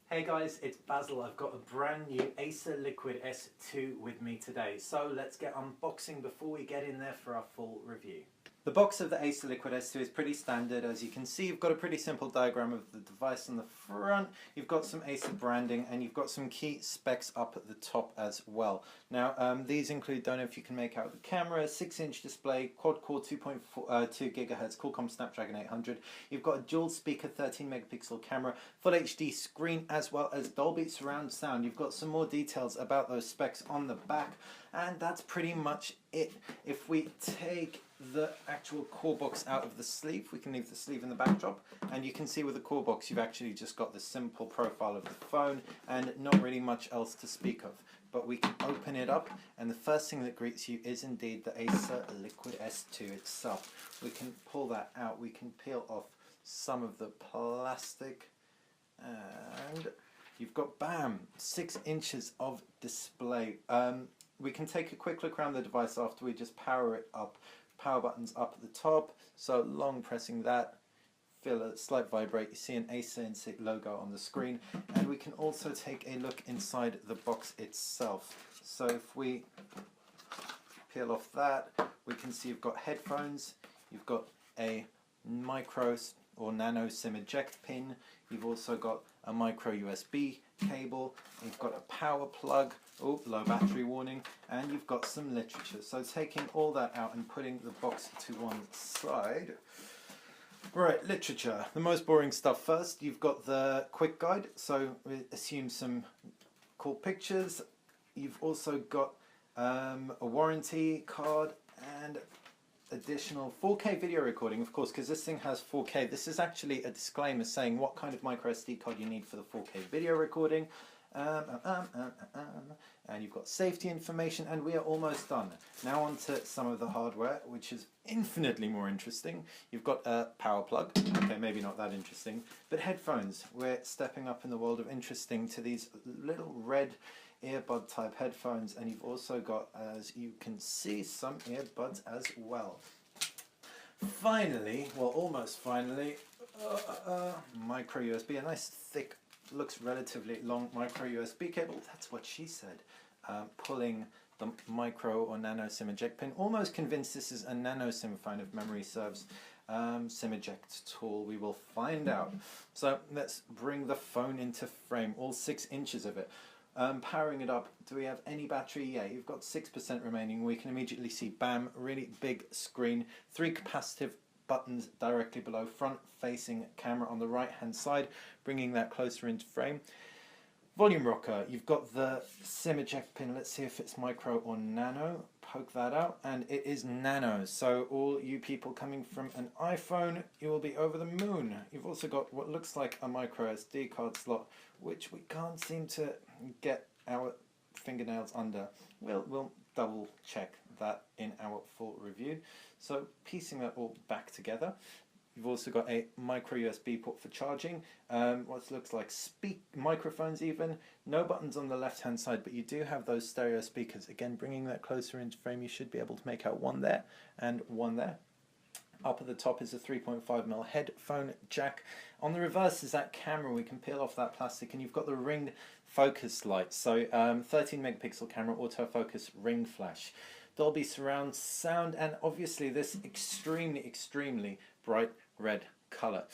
Hey guys, it's Basil. I've got a brand new Acer Liquid S2 with me today. So let's get unboxing before we get in there for our full review. The box of the Acer Liquid S2 is pretty standard. As you can see, you've got a pretty simple diagram of the device on the front. You've got some Acer branding and you've got some key specs up at the top as well. Now, these include, don't know if you can make out the camera, 6-inch display, quad-core 2.2 GHz, Qualcomm Snapdragon 800. You've got a dual speaker 13 megapixel camera, full HD screen, as well as Dolby surround sound. You've got some more details about those specs on the back, and that's pretty much it. If we take the actual core box out of the sleeve, we can leave the sleeve in the backdrop, and you can see with the core box you've actually just got the simple profile of the phone and not really much else to speak of. But we can open it up, and the first thing that greets you is indeed the Acer Liquid S2 itself. We can pull that out, we can peel off some of the plastic, and you've got, bam, 6 inches of display. We can take a quick look around the device after we just power it up. Power buttons up at the top, so long pressing that, feel a slight vibrate, you see an Acer logo on the screen, and we can also take a look inside the box itself. So if we peel off that, we can see you've got headphones, you've got a micro or nano SIM eject pin, you've also got a micro USB cable, you've got a power plug, oh, low battery warning, and you've got some literature. So taking all that out and putting the box to one side. Right, literature. The most boring stuff first. You've got the quick guide, so we assume some cool pictures. You've also got a warranty card and additional 4K video recording, of course, because this thing has 4K. This is actually a disclaimer saying what kind of micro SD card you need for the 4K video recording. And you've got safety information, and we are almost done. Now on to some of the hardware, which is infinitely more interesting. You've got a power plug, okay, maybe not that interesting, but headphones. We're stepping up in the world of interesting to these little red earbud type headphones, and you've also got, as you can see, some earbuds as well. Finally, well, almost finally, micro USB, a nice thick, looks relatively long micro USB cable. That's what she said. Pulling the micro or nano SIM eject pin. Almost convinced this is a nano SIM phone if memory serves. SIM eject tool, we will find out. So let's bring the phone into frame, all 6 inches of it. Powering it up, do we have any battery? Yeah, you've got 6% remaining. We can immediately see, bam, really big screen, 3 capacitive buttons directly below, front facing camera on the right hand side, bringing that closer into frame. Volume rocker, you've got the SIM eject pin. Let's see if it's micro or nano. Poke that out, and it is nano. So all you people coming from an iPhone, you will be over the moon. You've also got what looks like a micro SD card slot, which we can't seem to get our fingernails under. We'll double check that in our full review. So piecing that all back together, you've also got a micro USB port for charging, what looks like microphones even, no buttons on the left hand side, but you do have those stereo speakers. Again, bringing that closer into frame, you should be able to make out one there and one there. Up at the top is a 3.5mm headphone jack. On the reverse is that camera. We can peel off that plastic, and you've got the ringed focus light. So 13 megapixel camera, autofocus, ring flash. Dolby surround sound, and obviously this extremely bright red color.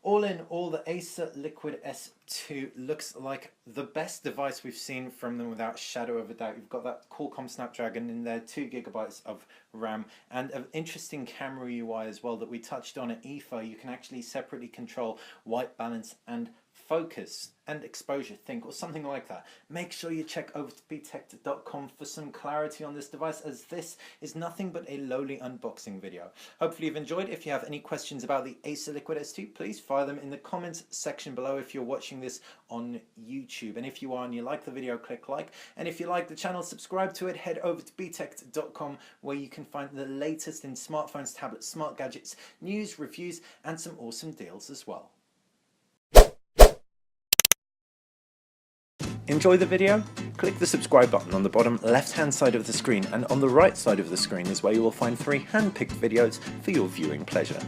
All in all, the Acer Liquid S2 looks like the best device we've seen from them without a shadow of a doubt. You've got that Qualcomm Snapdragon in there, 2 GB of RAM, and an interesting camera UI as well that we touched on at IFA. You can actually separately control white balance and focus and exposure, or something like that. Make sure you check over to btech.com for some clarity on this device, as this is nothing but a lowly unboxing video. Hopefully you've enjoyed. If you have any questions about the Acer Liquid S2, please fire them in the comments section below if you're watching this on YouTube. And if you are and you like the video, click like. And if you like the channel, subscribe to it. Head over to btech.com where you can find the latest in smartphones, tablets, smart gadgets, news, reviews, and some awesome deals as well. Enjoy the video? Click the subscribe button on the bottom left hand side of the screen, and on the right side of the screen is where you will find 3 hand-picked videos for your viewing pleasure.